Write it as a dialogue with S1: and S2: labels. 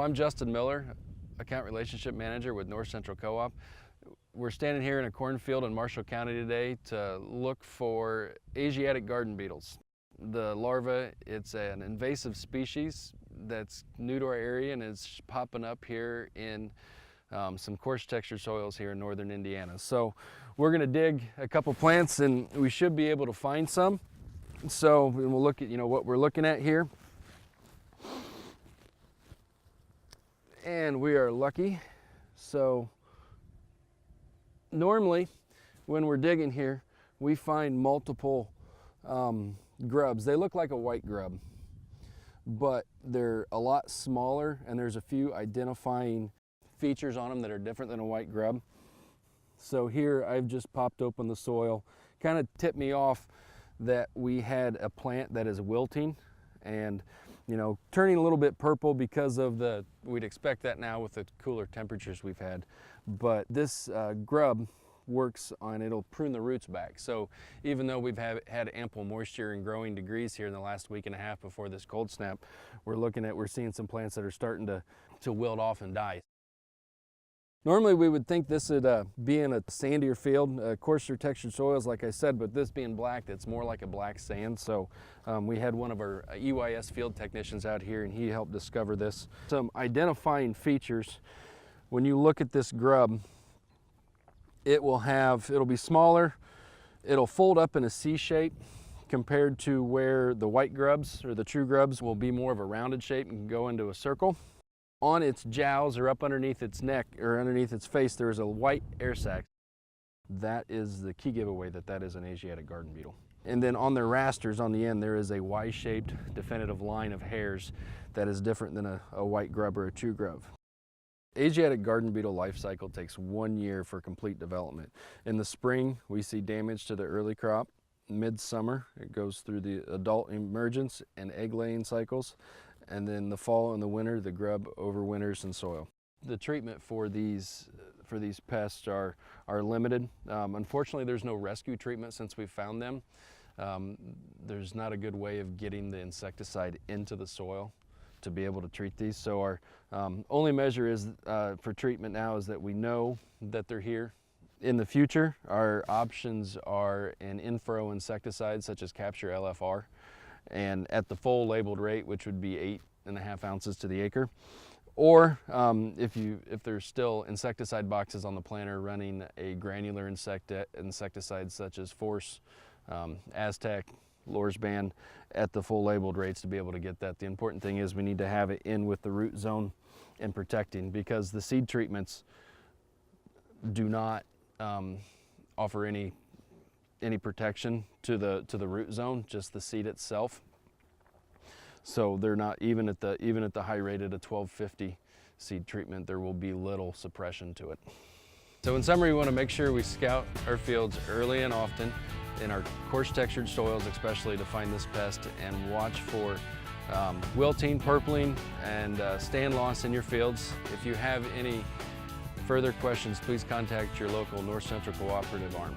S1: I'm Justin Miller, Account Relationship Manager with North Central Co-op. We're standing here in a cornfield in Marshall County today to look for Asiatic garden beetles. The larva, it's an invasive species that's new to our area and is popping up here in some coarse textured soils here in northern Indiana. So we're going to dig a couple plants and we should be able to find some. So we'll look at what we're looking at here. And we are lucky. So normally when we're digging here, we find multiple grubs. They look like a white grub, but they're a lot smaller and there's a few identifying features on them that are different than a white grub. So here I've just popped open the soil, kind of tipped me off that we had a plant that is wilting and turning a little bit purple because of we'd expect that now with the cooler temperatures we've had. But this grub works on, it'll prune the roots back. So even though we've had ample moisture and growing degrees here in the last week and a half before this cold snap, we're seeing some plants that are starting to wilt off and die. Normally we would think this would be in a sandier field, coarser textured soils like I said, but this being black, it's more like a black sand. So we had one of our EYS field technicians out here and he helped discover this. Some identifying features, when you look at this grub, it'll be smaller, it'll fold up in a C shape compared to where the white grubs or the true grubs will be more of a rounded shape and go into a circle. On its jowls or up underneath its neck or underneath its face, there is a white air sac. That is the key giveaway that is an Asiatic garden beetle. And then on their rasters on the end, there is a Y-shaped definitive line of hairs that is different than a white grub or a true grub. Asiatic garden beetle life cycle takes 1 year for complete development. In the spring, we see damage to the early crop. Midsummer, it goes through the adult emergence and egg laying cycles. And then the fall and the winter, the grub overwinters in soil. The treatment for these pests are limited. Unfortunately, there's no rescue treatment since we've found them. There's not a good way of getting the insecticide into the soil to be able to treat these. So our only measure is for treatment now is that we know that they're here. In the future, our options are an in-furrow insecticide such as Capture LFR, and at the full labeled rate, which would be 8.5 ounces to the acre. Or if there's still insecticide boxes on the planter, running a granular insecticide such as Force, Aztec, Lorsban at the full labeled rates to be able to get that. The important thing is we need to have it in with the root zone and protecting, because the seed treatments do not offer any protection to the root zone, just the seed itself. So they're not even at the high rate at a 1250 seed treatment, there will be little suppression to it. So in summary, we want to make sure we scout our fields early and often in our coarse textured soils, especially to find this pest, and watch for wilting, purpling, and stand loss in your fields. If you have any further questions, please contact your local North Central Cooperative ARM.